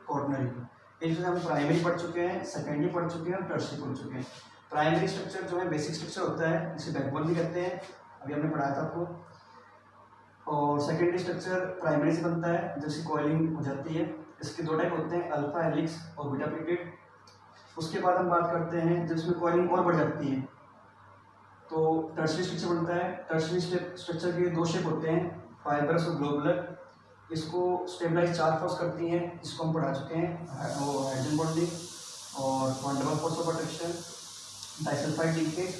क्वाटरनरी। इनसे हम प्राइमरी पढ़ चुके हैं, सेकेंडरी पढ़ चुके हैं और टर्शियरी पढ़ चुके हैं। प्राइमरी स्ट्रक्चर जो है बेसिक स्ट्रक्चर होता है, जिसे बैकबोन भी कहते हैं, अभी हमने पढ़ाया था आपको। और सेकेंडरी स्ट्रक्चर प्राइमरी से बनता है जैसे कॉइलिंग हो जाती है। इसके 2 टाइप होते हैं, अल्फा हेलिक्स और बीटा प्लीटेड। उसके बाद हम बात करते हैं जिसमें कॉइलिंग और बढ़ जाती है तो टर्शियरी स्ट्रक्चर बनता है। टर्शियरी स्ट्रक्चर के 2 शेप होते हैं, फाइब्रस और ग्लोबुलर। इसको स्टेबलाइज 4 फोर्स करती हैं जिसको हम पढ़ा चुके हैं, वो हाइड्रोजन बॉन्डिंग और van der Waals force of attraction, disulphide linkage,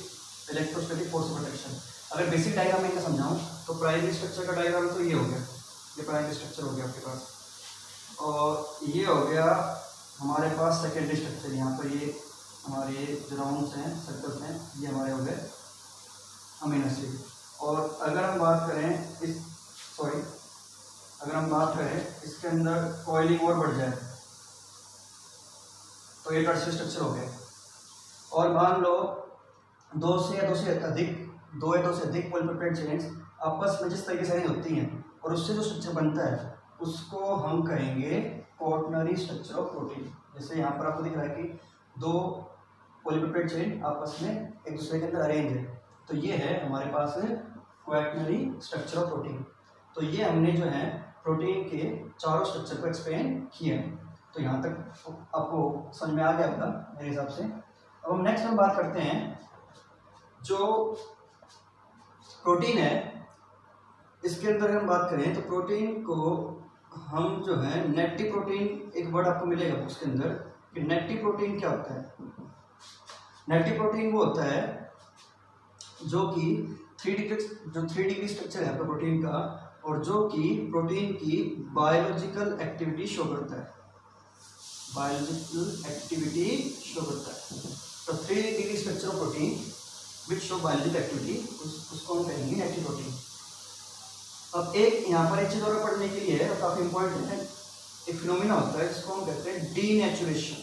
electrostatic force of attraction. अगर बेसिक डायग्राम में समझाऊं तो प्राइमरी स्ट्रक्चर का डायग्राम तो ये हो गया, ये प्राइमरी स्ट्रक्चर हो गया आपके पास, और ये हो गया हमारे पास सेकेंडरी स्ट्रक्चर। यहाँ पर ये हमारे जो राउंड्स हैं, सर्कल्स हैं, ये हमारे हो गए अमीनो एसिड। और अगर हम बात करें इसके अंदर कॉइलिंग और बढ़ जाए तो ये टर्शियरी स्ट्रक्चर हो गया। और मान लो 2 से अधिक पॉलीपेप्टाइड चेन्स आपस में जिस तरीके से अरेंज होती हैं और उससे जो स्ट्रक्चर बनता है उसको हम कहेंगे क्वाटरनरी स्ट्रक्चर ऑफ प्रोटीन। जैसे यहाँ पर आपको दिख रहा है कि 2 पॉलीपेप्टाइड चेन आपस में एक दूसरे के अंदर अरेंज है, तो ये है हमारे पास क्वाटरनरी स्ट्रक्चर ऑफ प्रोटीन। तो ये हमने जो है प्रोटीन के चारों स्ट्रक्चर को एक्सप्लेन किए हैं। तो यहाँ तक आपको समझ में आ गया होगा मेरे हिसाब से। अब हम नेक्स्ट हम बात करते हैं जो प्रोटीन है, इसके अंदर हम बात करें तो प्रोटीन को हम जो है नेगेटिव प्रोटीन, एक वर्ड आपको मिलेगा उसके अंदर कि नेगेटिव प्रोटीन क्या होता है। नेगेटिव प्रोटीन वो होता है जो कि 3 डिग्री स्ट्रक्चर है आपका प्रोटीन का, और जो कि प्रोटीन की बायोलॉजिकल एक्टिविटी शो करता है, तो 3 degree structure of protein which show biological activity, उसको हम कहेंगे नेगेटिव प्रोटीन। अब एक यहाँ पर एक चीज और पढ़ने के लिए और काफी इंपॉर्टेंट है, एक फिनोमिना होता है जिसको हम कहते हैं denaturation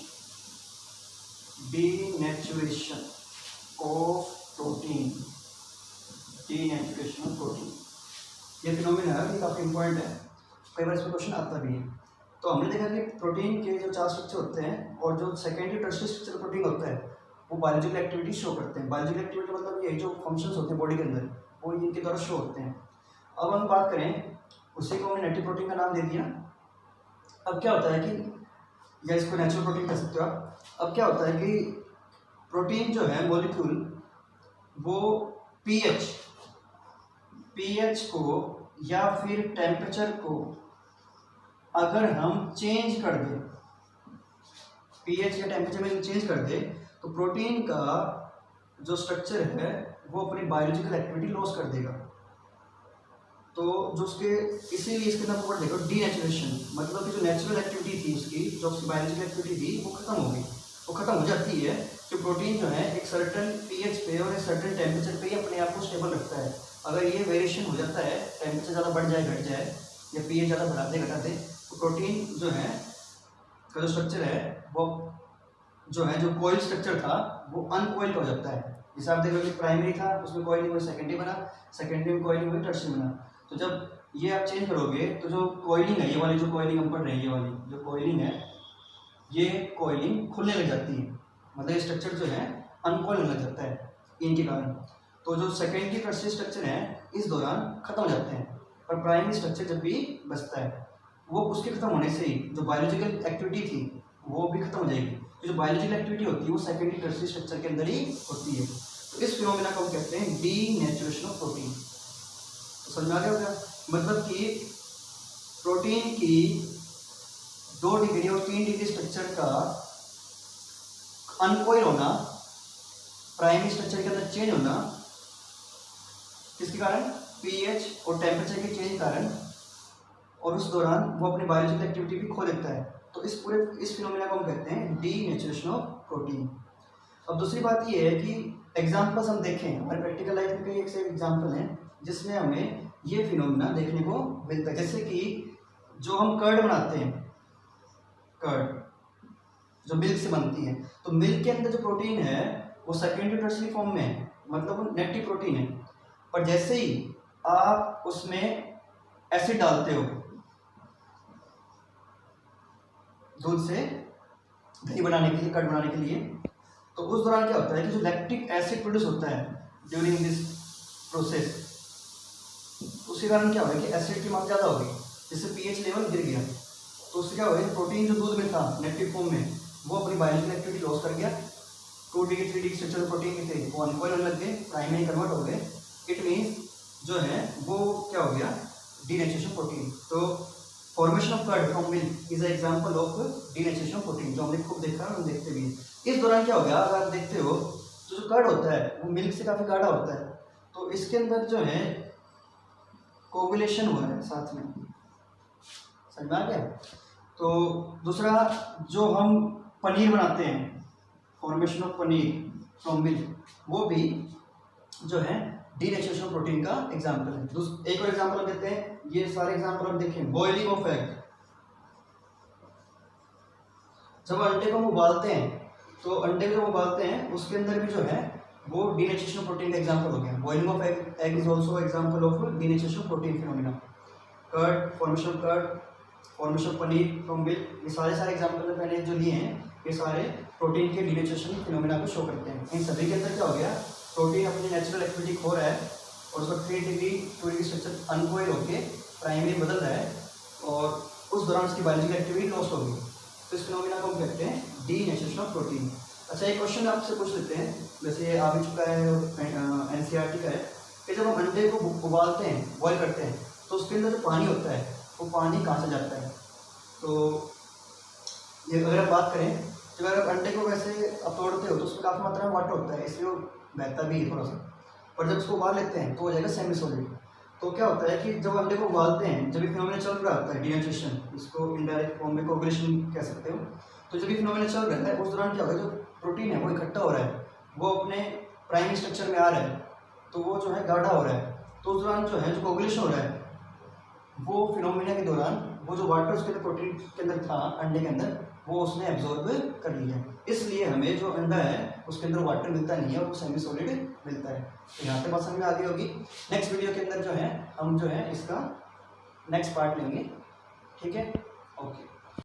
of protein. Denaturation of protein ये फिनोमिना है, ये काफी इंपॉर्टेंट है, कई बार इसमें क्वेश्चन आता भी है। तो हमने देखा कि प्रोटीन के जो 4 स्ट्रक्चर होते हैं और जो सेकेंडरी टर्शियरी स्ट्रक्चर प्रोटीन होता है वो बायोलॉजिकल एक्टिविटी शो करते हैं। बायोलॉजिकल एक्टिविटी मतलब ये जो फंक्शंस होते हैं बॉडी के अंदर वो इनके द्वारा शो होते हैं। अब हम बात करें, उसी को हमने नेगेटिव प्रोटीन का नाम दे दिया। अब क्या होता है कि, या इसको नेचुरल प्रोटीन कह सकते हो आप। अब क्या होता है कि प्रोटीन जो है मॉलिक्यूल वो पीएच को या फिर टेम्परेचर को अगर हम चेंज कर दें, पीएच या टेम्परेचर में चेंज कर दे तो प्रोटीन का जो स्ट्रक्चर है वो अपनी बायोलॉजिकल एक्टिविटी लॉस कर देगा। तो जो उसके इसीलिए इसके अंदर वर्ड देखो डीनेचुरेशन, मतलब कि जो नेचुरल एक्टिविटी थी उसकी, जो उसकी बायोलॉजिकल एक्टिविटी थी वो खत्म हो गई, वो खत्म हो जाती है। कि प्रोटीन जो है एक सर्टेन पीएच पे और एक सर्टेन टेम्परेचर पे ही अपने आप को स्टेबल रखता है। अगर ये वेरिएशन हो जाता है, टेम्परेचर ज़्यादा बढ़ जाए घट जाए या पीएच ज़्यादा बढ़ा दे घटा दे, तो प्रोटीन जो है का जो स्ट्रक्चर है वो जो है, जो कोयल स्ट्रक्चर था वो अनकोइल्ड हो जाता है। जैसे आप देख रहे हो प्राइमरी था उसमें कोइलिंग हुई, सेकेंडरी बना, सेकेंडरी में कोइलिंग हुई, टर्शियरी बना। तो जब ये आप चेंज करोगे तो जो कोइलिंग है, ये वाली जो कोइलिंग हम पढ़ रहे हैं, ये वाली जो कोइलिंग है, ये कोइलिंग खुलने लग जाती है, मतलब स्ट्रक्चर जो है अनकोइल होने लग जाता है इनके कारण। तो जो सेकेंडरी टर्शियरी स्ट्रक्चर है इस दौरान खत्म हो जाते हैं, पर प्राइमरी स्ट्रक्चर जब भी बचता है वो उसके खत्म होने से ही जो बायोलॉजिकल एक्टिविटी थी वो भी खत्म हो जाएगी। तो जो बायोलॉजिकल एक्टिविटी होती है वो सेकेंडरी टर्शियरी स्ट्रक्चर के अंदर ही होती है। तो इस फिनोमेना को हम कहते हैं डीनेचुरेशन ऑफ प्रोटीन। तो समझ में आ गया होगा, मतलब कि प्रोटीन की 2 डिग्री और 3 डिग्री स्ट्रक्चर का अनकोइल होना, प्राइमरी स्ट्रक्चर के अंदर चेंज होना, किसके कारण, पीएच और टेम्परेचर के चेंज के कारण, और उस दौरान वो अपनी बायोलॉजिकल एक्टिविटी भी खो देता है। तो इस फिनोमेना को हम कहते हैं डीनेचुरेशन ऑफ प्रोटीन। अब दूसरी बात ये है कि एग्जाम्पल्स हम देखें, हमारे प्रैक्टिकल लाइफ में कई एक से एग्जाम्पल हैं जिसमें हमें ये फिनोमिना देखने को मिलता है। जैसे कि जो हम कर्ड बनाते हैं, कर्ड जो मिल्क से बनती है, तो मिल्क के अंदर जो प्रोटीन है वो सेकेंडरी टर्शियरी फॉर्म में है, मतलब वो नेगेटिव प्रोटीन है। पर जैसे ही आप उसमें एसिड डालते हो, दूध से दही बनाने के लिए, कर्ड बनाने के लिए, तो उस दौरान क्या होता है कि जो लैक्टिक एसिड प्रोड्यूस होता है ड्यूरिंग दिस प्रोसेस, उसके कारण क्या होगा कि एसिड की मात्रा ज़्यादा होगी, जिससे पीएच लेवल गिर गया। तो उससे क्या होगा, प्रोटीन जो दूध में था नेगेटिव फॉर्म में, वो अपनी बायोलॉजिकल एक्टिविटी लॉस कर गया। 2D 3D स्ट्रक्चर प्रोटीन के थे वो अनकॉइल होने लग गए, प्राइमरी कन्वर्ट हो गए। इट मीन्स जो है वो क्या हो गया, डीनेचुरेशन प्रोटीन। तो formation of curd from milk is a example of denaturation protein, जो हमने खूब देखा है, हम देखते भी हैं। इस दौरान क्या हो गया, अगर आप देखते हो तो जो कर्ड होता है वो मिल्क से काफ़ी गाढ़ा होता है, तो इसके अंदर जो है कोगुलेशन हुआ है साथ में, समझ में आ गया। तो दूसरा जो हम पनीर बनाते हैं, formation of paneer from milk, वो भी जो है डीनेचुरेशन प्रोटीन का एग्जांपल है। एक और एग्जांपल हम देते हैं, ये सारे एग्जांपल हम देखें। बॉइलिंग ऑफ एग, जब अंडे को हम उबालते हैं, तो अंडे को जब उबालते हैं उसके अंदर भी जो है वो डीनेचुरेशन प्रोटीन का एग्जांपल हो गया। Boiling of egg is also example of denaturation protein phenomena. Curd, formation of curd, formation of paneer from milk, ये सारे एग्जांपल मैंने जो लिए हैं, ये सारे प्रोटीन के डीनेचुरेशन फिनोमिना को शो करते हैं। इन सभी के अंदर क्या हो गया, प्रोटीन अपनी नेचुरल एक्टिविटी खो रहा है और उसका 3 डिग्री 2 डिग्री स्ट्रक्चर अनकॉइल होकर प्राइमरी बदल रहा है, और उस दौरान उसकी बायोलॉजिकल एक्टिविटी लॉस होगी। तो इस फिनोमिना को हम कहते हैं डीनेचुरेशन ऑफ प्रोटीन। अच्छा, एक क्वेश्चन आपसे पूछ लेते हैं, वैसे ये आ भी चुका है और एनसीईआरटी का है, कि जब हम अंडे को उबालते हैं, बॉयल करते हैं, तो उसके अंदर जो पानी होता है वो पानी कहाँ से जाता है। तो ये अगर आप बात करें, जब अगर अंडे को वैसे आप तोड़ते हो तो उसमें काफ़ी मात्रा में वाटर होता है, इसलिए वो बहता भी है थोड़ा सा, पर जब उसको उबाल लेते हैं तो हो जाएगा सेमी सॉलिड। तो क्या होता है कि जब अंडे को उबालते हैं, जब भी फिनोमिना चल रहा होता है डीनेचुरेशन, इसको इनडायरेक्ट फॉर्म में कोगुलेशन कह सकते हो, तो जब भी फिनोमिना चल रहा है उस दौरान क्या होगा, जो प्रोटीन है वो इकट्ठा हो रहा है, वो अपने प्राइमरी स्ट्रक्चर में आ रहा है, तो वो जो है गाढ़ा हो रहा है। तो उस दौरान जो है जो कोगुलेशन हो रहा है, वो फिनोमिना के दौरान वो जो वाटर उसके अंदर प्रोटीन के अंदर था अंडे के अंदर, वो उसने एब्जॉर्ब कर लिया, इसलिए हमें जो अंडा है उसके अंदर वाटर मिलता नहीं है और वो सेमी सॉलिड मिलता है। तो यहाँ पे बात समझ में आ गई होगी। नेक्स्ट वीडियो के अंदर जो है हम जो है इसका नेक्स्ट पार्ट लेंगे, ठीक है, ओके।